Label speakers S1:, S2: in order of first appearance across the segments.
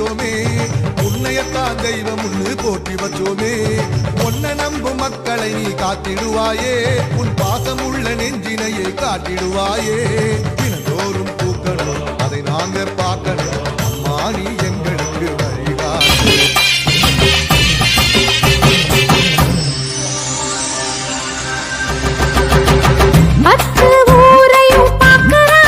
S1: வச்சோமே, உன்னையத்தான் தெய்வம் ஒன்று போற்றி வச்சோமே. உன்னை நம்பும் மக்களை நீ காத்திடுவாயே, உன் பாசம் உள்ள நெஞ்சினையே காட்டிடுவாயே. தினந்தோறும் பூக்கணும் அதை நாங்க பார்க்கணும், அம்மா நீ எங்களுக்கு வழிகாட்டு.
S2: மத்த ஊரையும் பார்க்கறா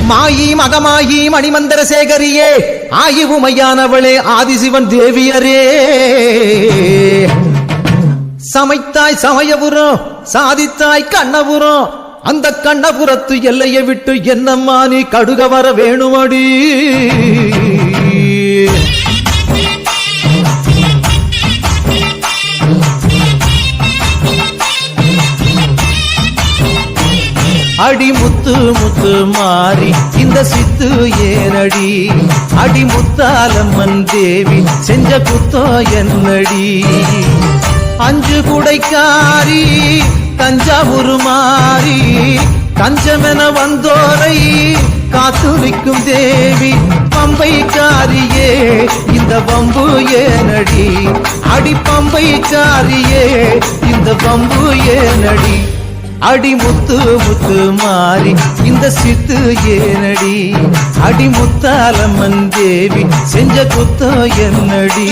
S2: மாயி மகமாயி மணிமந்திர சேகரியே ஆயி உமையானவளே ஆதிசிவன் தேவியரே சமைத்தாய் சமயபுரம் சாதித்தாய் கண்ணபுரம் அந்த கண்ணபுரத்து எல்லையை விட்டு என்னம்மா நீ கடுக வர வேணுமடி அடி முத்து முத்து மாறி இந்த சித்து ஏனடி அடி முத்தாலம்மன் தேவி செஞ்ச குத்தோ என்னடி அஞ்சு குடைக்காரி தஞ்சாவூர் மாறி தஞ்சமென வந்தோரை காத்துரிக்கும் தேவி பம்பைக்காரியே இந்த பம்பு ஏனடி அடி பம்பைக்காரியே இந்த பம்பு ஏனடி அடி முத்து முத்து மாறி இந்த சித்து ஏனடி அடி முத்தாலம்மன் தேவி செஞ்ச குத்தோ என்னடி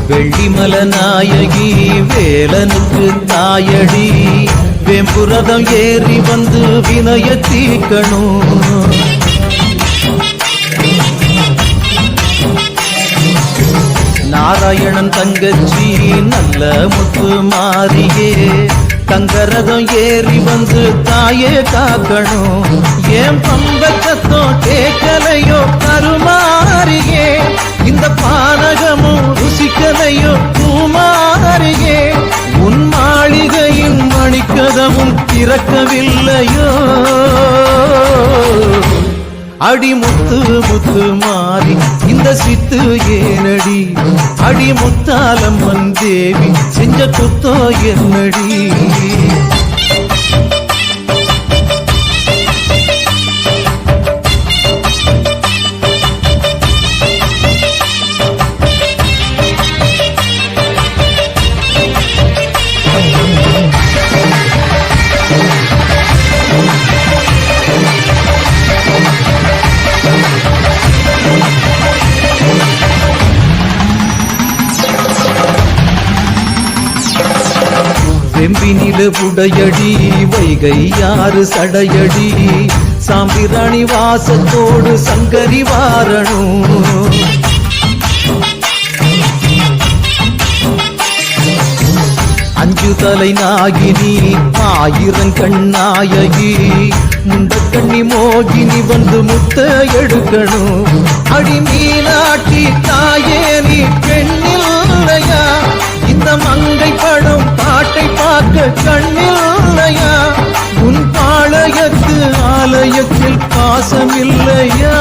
S2: வெள்ளிமல நாயகி வேலனுக்கு தாயடி வெம்புரதம் ஏறி வந்து வினய தீக்கணும் நாராயணன் தங்கச்சி நல்ல முத்து மாறியே தங்கரதம் ஏறி வந்து தாயே காக்கணும் ஏன் பம்பக்கத்தோ கேட்கலையோ கருமாறியே இந்த பானகமும் ருசிக்கலையோ பூமாறியே உன் மாளிகையின் மணிக்கதவும் திறக்கவில்லையோ அடி முத்து முத்து மாறி இந்த சித்து ஏனடி அடி முத்தாலம்மன் தேவி செஞ்ச குத்தோ என்னடி வெம்பினில புடையடி வைகை யாரு சடையடி சாம்பிராணி வாசத்தோடு சங்கரி வாரணும் அஞ்சு தலை நாகினி ஆயிரங்கண்ணாயகி முண்டக்கண்ணி மோகினி வந்து முத்த எடுக்கணும் அடி மீனாட்டி தாயே நீ பெண்ணில்லையா இந்த மங்கை படம் பாட்டை பார்க்க கண்ணில்லையா உன் பாளையத்து ஆலயத்தில் பாசமில்லையா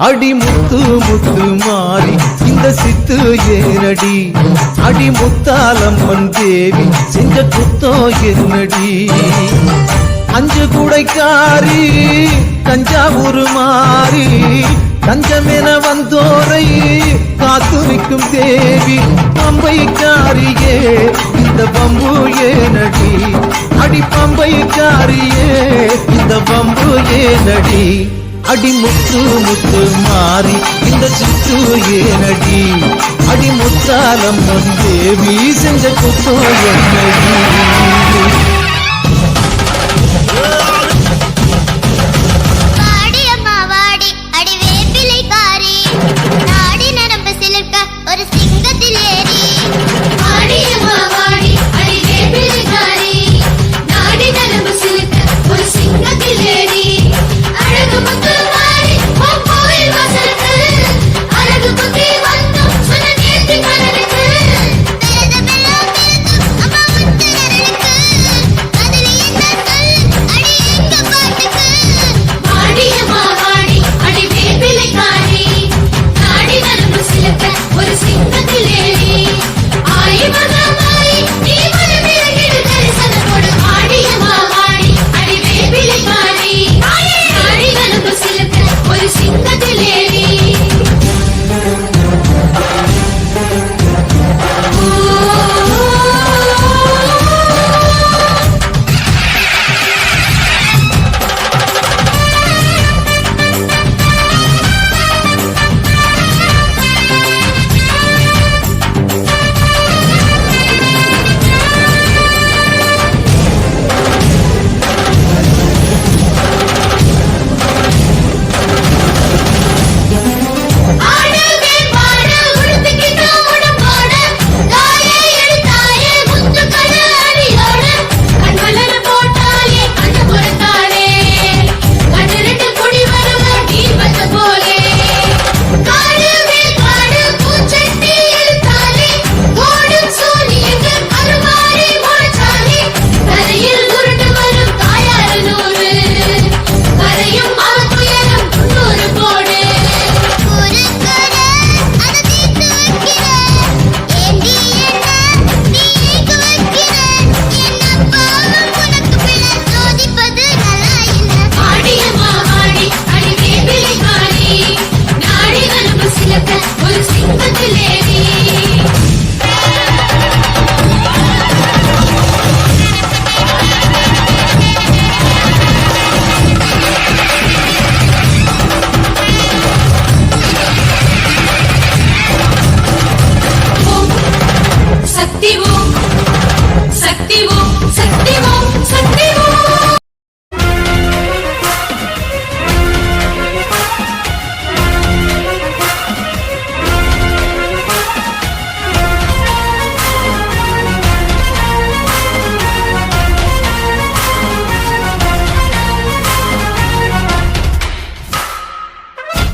S2: அடி முத்து முத்து மாறி இந்த சித்து ஏனடி அடி முத்தாலம்மன் தேவி செஞ்ச குத்தோ என்னடி அஞ்சு குடைக்காரி தஞ்சாவூர் மாறி தஞ்சமென வந்தோரை காத்துரிக்கும் தேவி பம்பைக்காரியே இந்த பம்பு ஏனடி அடி பம்பைக்காரியே இந்த பம்பு ஏனடி அடி முத்து முத்து மாறி இந்த சித்து ஏனடி அடி முத்தாலம்மன் தேவி செஞ்ச குத்தோ என்னடி